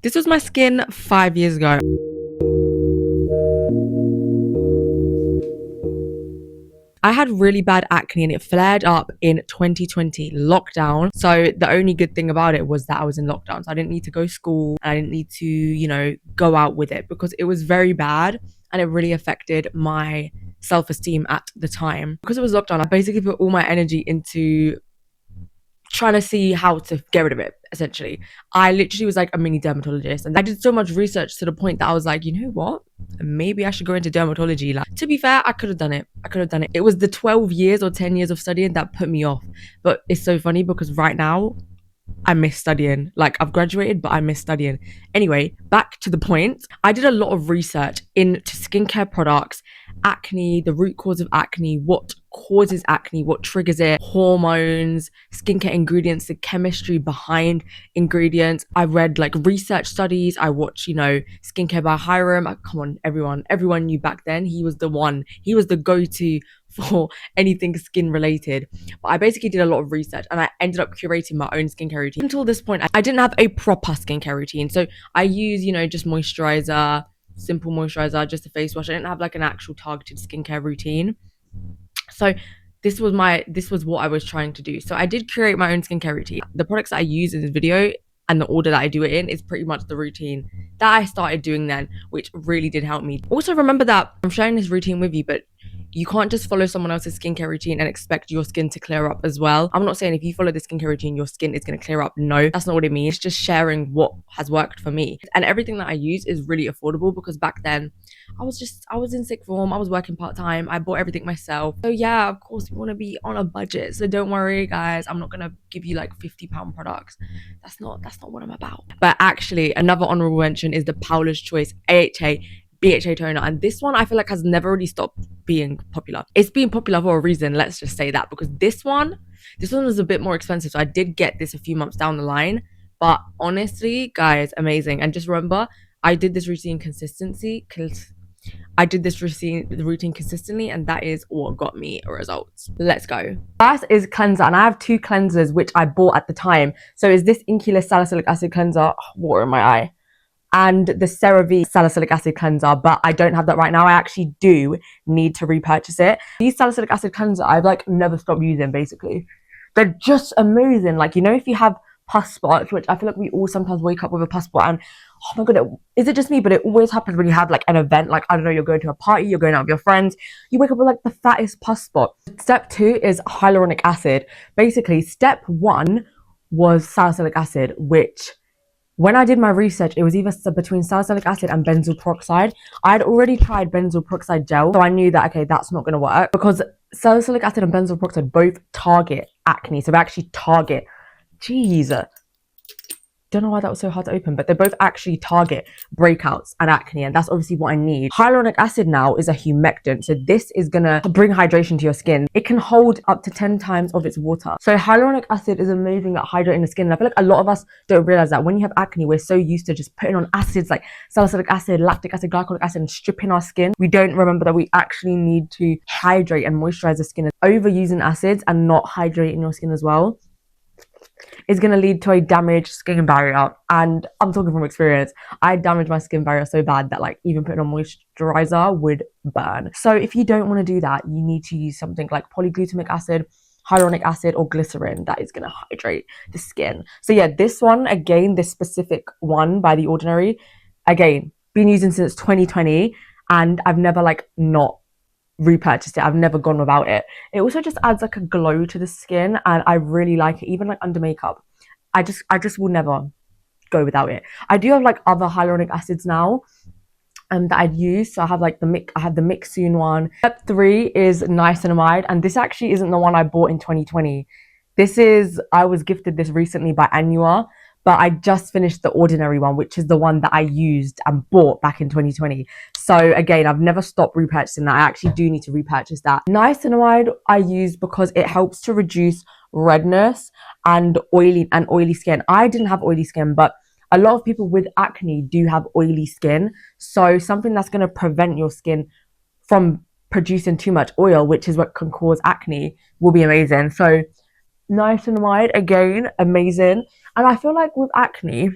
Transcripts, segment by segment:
This was my skin 5 years ago. I had really bad acne and it flared up in 2020 lockdown. So the only good thing about it was that I was in lockdown. So I didn't need to go to school. I didn't need to, go out with it because it was very bad and it really affected my self-esteem at the time. Because it was lockdown, I basically put all my energy into trying to see how to get rid of it, essentially. I literally was like a mini dermatologist and I did so much research to the point that I was like, you know what? Maybe I should go into dermatology. Like, to be fair, I could have done it. It was the 12 years or 10 years of studying that put me off. But it's so funny because right now I miss studying. Like, I've graduated, but I miss studying. Anyway, back to the point. I did a lot of research into skincare products, acne, the root cause of acne, what causes acne, what triggers it, hormones, skincare ingredients, the chemistry behind ingredients. I read like research studies. I watched, Skincare by Hiram. Come on, everyone knew back then. He was the one. He was the go-to for anything skin related. But I basically did a lot of research and I ended up curating my own skincare routine. Until this point, I didn't have a proper skincare routine. So I use, just moisturizer, simple moisturizer, just a face wash. I didn't have like an actual targeted skincare routine. So this was what I was trying to do. So I did curate my own skincare routine. The products that I use in this video and the order that I do it in is pretty much the routine that I started doing then, which really did help me. Also, remember that I'm sharing this routine with you, but you can't just follow someone else's skincare routine and expect your skin to clear up as well. I'm not saying if you follow the skincare routine, your skin is going to clear up. No, that's not what it means. It's just sharing what has worked for me. And everything that I use is really affordable because back then I was in sixth form. I was working part-time. I bought everything myself. So yeah, of course, we want to be on a budget. So don't worry, guys. I'm not going to give you like £50 products. That's not what I'm about. But actually, another honorable mention is the Paula's Choice AHA BHA toner, and this one I feel like has never really stopped being popular. It's been popular for a reason, let's just say that, because this one was a bit more expensive, so I did get this a few months down the line. But honestly, guys, amazing. And just remember, I did this routine consistently, and that is what got me results. Let's go. First is cleanser, and I have two cleansers which I bought at the time. So is this Inculus Salicylic Acid cleanser, water in my eye, and the CeraVe salicylic acid cleanser, but I don't have that right now. I actually do need to repurchase it. These salicylic acid cleanser, I've like never stopped using basically. They're just amazing. Like, if you have pus spots, which I feel like we all sometimes wake up with a pus spot, and oh my god, is it just me? But it always happens when you have like an event, like I don't know, you're going to a party, you're going out with your friends, you wake up with like the fattest pus spot. Step 2 is hyaluronic acid. Basically, step 1 was salicylic acid, which when I did my research, it was either between salicylic acid and benzoyl peroxide. I had already tried benzoyl peroxide gel, so I knew that, okay, that's not going to work because salicylic acid and benzoyl peroxide both target acne. So they actually target, don't know why that was so hard to open, but they both actually target breakouts and acne, and that's obviously what I need. Hyaluronic acid now is a humectant, so this is gonna bring hydration to your skin. It can hold up to 10 times of its water. So hyaluronic acid is amazing at hydrating the skin, and I feel like a lot of us don't realize that when you have acne, we're so used to just putting on acids like salicylic acid, lactic acid, glycolic acid, and stripping our skin. We don't remember that we actually need to hydrate and moisturize the skin. Overusing acids and not hydrating your skin as well is going to lead to a damaged skin barrier, and I'm talking from experience. I damaged my skin barrier so bad that like even putting on moisturizer would burn. So if you don't want to do that, you need to use something like polyglutamic acid, hyaluronic acid, or glycerin that is going to hydrate the skin. So yeah, this one, again, this specific one by The Ordinary, again, been using since 2020, and I've never like not repurchased it. I've never gone without it. It also just adds like a glow to the skin, and I really like it. Even like under makeup, I just will never go without it. I do have like other hyaluronic acids now that I'd use. So I have like I have the Mixsoon one. Step 3 is niacinamide, and this actually isn't the one I bought in 2020. I was gifted this recently by Anua, but I just finished The Ordinary one, which is the one that I used and bought back in 2020. So again, I've never stopped repurchasing that. I actually do need to repurchase that. Niacinamide I use because it helps to reduce redness and oily skin. I didn't have oily skin, but a lot of people with acne do have oily skin. So something that's going to prevent your skin from producing too much oil, which is what can cause acne, will be amazing. So niacinamide, again, amazing. And I feel like with acne,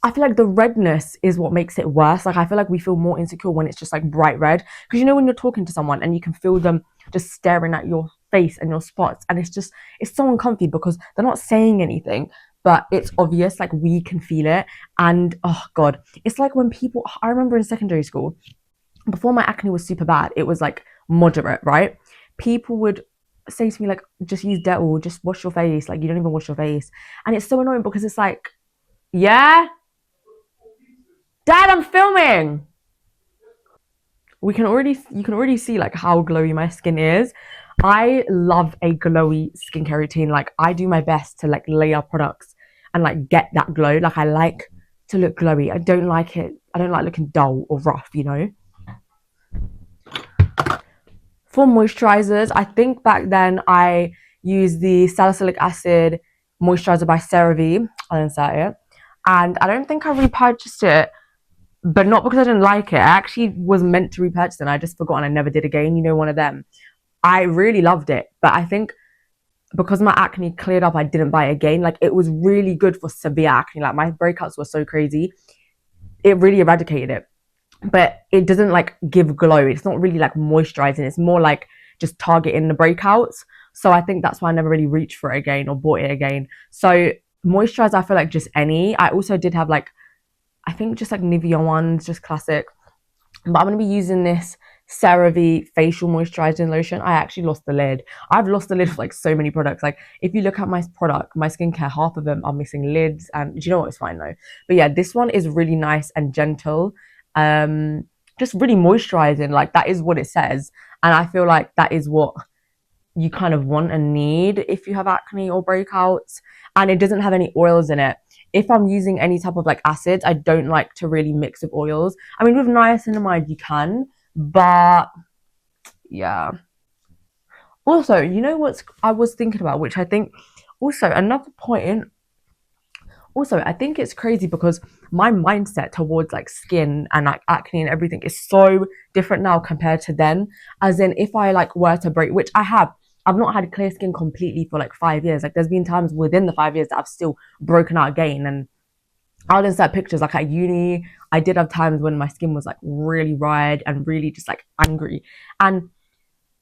I feel like the redness is what makes it worse. Like I feel like we feel more insecure when it's just like bright red, because you know when you're talking to someone and you can feel them just staring at your face and your spots, and it's so uncomfy because they're not saying anything, but it's obvious, like we can feel it. And oh god, it's like when people, I remember in secondary school, before my acne was super bad, it was like moderate, right? People would say to me like, just use Dettol, just wash your face, like you don't even wash your face. And it's so annoying because it's like, yeah, Dad, I'm filming. You can already see like how glowy my skin is. I love a glowy skincare routine. Like I do my best to like layer products and like get that glow. Like I like to look glowy. I don't like looking dull or rough, you know. For moisturizers, I think back then I used the salicylic acid moisturizer by CeraVe. I'll insert it. And I don't think I repurchased it, but not because I didn't like it. I actually was meant to repurchase it and I just forgot and I never did again. You know, one of them. I really loved it, but I think because my acne cleared up, I didn't buy it again. Like it was really good for severe acne. Like my breakouts were so crazy. It really eradicated it, but it doesn't like give glow. It's not really like moisturizing. It's more like just targeting the breakouts. So I think that's why I never really reached for it again or bought it again. So moisturizer, I feel like just any. I also did have like, I think just like Nivea ones, just classic. But I'm going to be using this CeraVe facial moisturizing lotion. I actually lost the lid. I've lost the lid for like so many products. Like if you look at my product, my skincare, half of them are missing lids. And do you know what? It's fine though. But yeah, this one is really nice and gentle. Just really moisturizing. Like that is what it says. And I feel like that is what you kind of want and need if you have acne or breakouts. And it doesn't have any oils in it. If I'm using any type of like acids, I don't like to really mix with oils. I mean, with niacinamide you can, but yeah. Also, you know what I was thinking about, which I think also another point. Also, I think it's crazy because my mindset towards like skin and like acne and everything is so different now compared to then. As in, if I like were to break, which I have, I've not had clear skin completely for like 5 years. Like there's been times within the 5 years that I've still broken out again. And I'll insert pictures like at uni. I did have times when my skin was like really red and really just like angry. And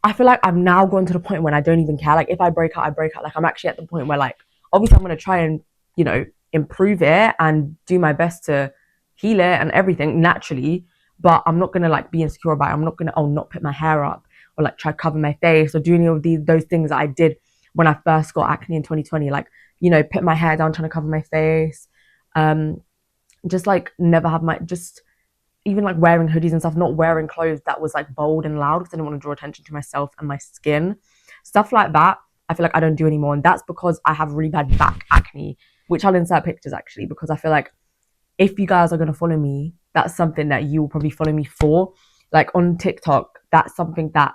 I feel like I've now gone to the point when I don't even care. Like if I break out, I break out. Like I'm actually at the point where like obviously I'm gonna try and, you know, improve it and do my best to heal it and everything naturally. But I'm not gonna like be insecure about it. I'm not gonna not put my hair up or like try to cover my face or do any of those things that I did when I first got acne in 2020. Like, you know, put my hair down trying to cover my face. Just like never have my just even like wearing hoodies and stuff, not wearing clothes that was like bold and loud because I didn't want to draw attention to myself and my skin. Stuff like that, I feel like I don't do anymore. And that's because I have really bad back acne, which I'll insert pictures actually, because I feel like if you guys are going to follow me, that's something that you will probably follow me for. Like on TikTok, that's something that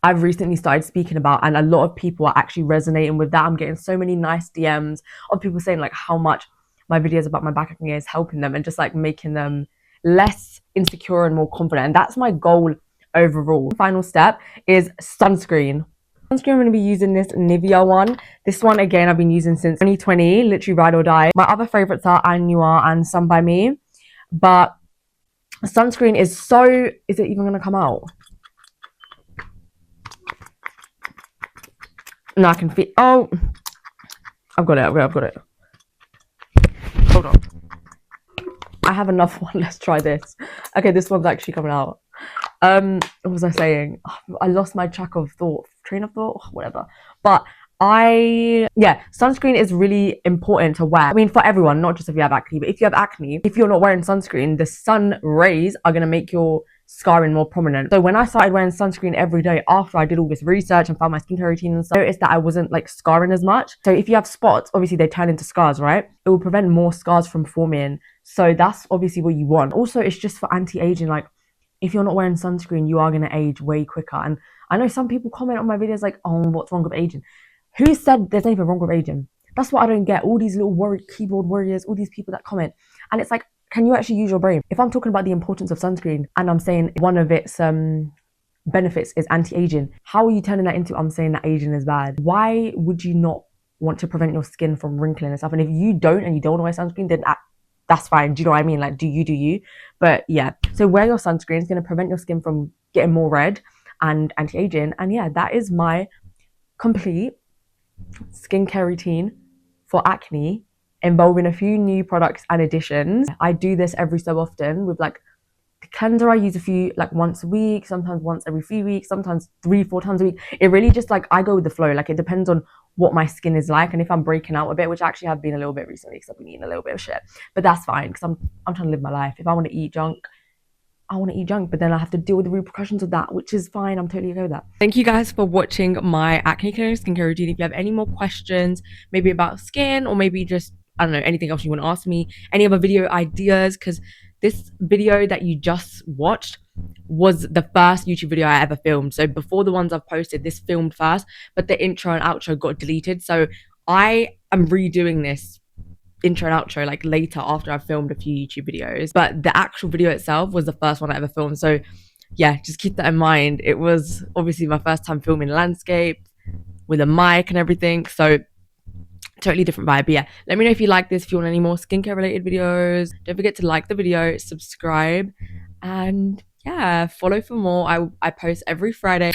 I've recently started speaking about, and a lot of people are actually resonating with that. I'm getting so many nice DMs of people saying like how much my videos about my back acne is helping them and just like making them less insecure and more confident. And that's my goal overall. Final step is sunscreen. Sunscreen, I'm going to be using this Nivea one. This one, again, I've been using since 2020, literally ride or die. My other favorites are Anua and Sun by Me. But sunscreen is so... Is it even going to come out? No, I can feel... Oh, I've got it. Hold on. I have another one. Let's try this. Okay, this one's actually coming out. What was I saying? I lost my train of thought, whatever. But sunscreen is really important to wear. I mean, for everyone, not just if you have acne, but if you have acne, if you're not wearing sunscreen, the sun rays are going to make your scarring more prominent. So when I started wearing sunscreen every day after I did all this research and found my skincare routine and stuff, I noticed that I wasn't like scarring as much. So if you have spots, obviously they turn into scars, right? It will prevent more scars from forming. So that's obviously what you want. Also, it's just for anti-aging. Like if you're not wearing sunscreen, you are going to age way quicker. And I know some people comment on my videos like, oh, what's wrong with aging? Who said there's anything wrong with aging? That's what I don't get. All these little keyboard warriors, all these people that comment. And it's like, can you actually use your brain? If I'm talking about the importance of sunscreen and I'm saying one of its benefits is anti-aging, how are you turning that into I'm saying that aging is bad? Why would you not want to prevent your skin from wrinkling and stuff? And if you don't want to wear sunscreen, then that's fine. Do you know what I mean? Like, do you? But yeah, so wear your sunscreen. It's going to prevent your skin from getting more red and anti-aging. And yeah, that is my complete skincare routine for acne, involving a few new products and additions. I do this every so often with like the cleanser. I use a few, like once a week, sometimes once every few weeks, sometimes 3-4 times a week. It really just like, I go with the flow. Like, it depends on what my skin is like and if I'm breaking out a bit, which I actually have been a little bit recently because I've been eating a little bit of shit. But that's fine because I'm trying to live my life. If I want to eat junk, I want to eat junk, but then I have to deal with the repercussions of that, which is fine. I'm totally okay with that. Thank you guys for watching my acne clearing skincare routine. If you have any more questions, maybe about skin, or maybe just, I don't know, anything else you want to ask me, any other video ideas, because this video that you just watched was the first YouTube video I ever filmed. So before the ones I've posted, this filmed first, but the intro and outro got deleted. So I am redoing this intro and outro like later after I've filmed a few YouTube videos, but the actual video itself was the first one I ever filmed. So yeah, just keep that in mind. It was obviously my first time filming landscape with a mic and everything, so totally different vibe. But yeah, let me know if you like this, if you want any more skincare related videos. Don't forget to like the video, subscribe, and yeah, follow for more. I post every Friday.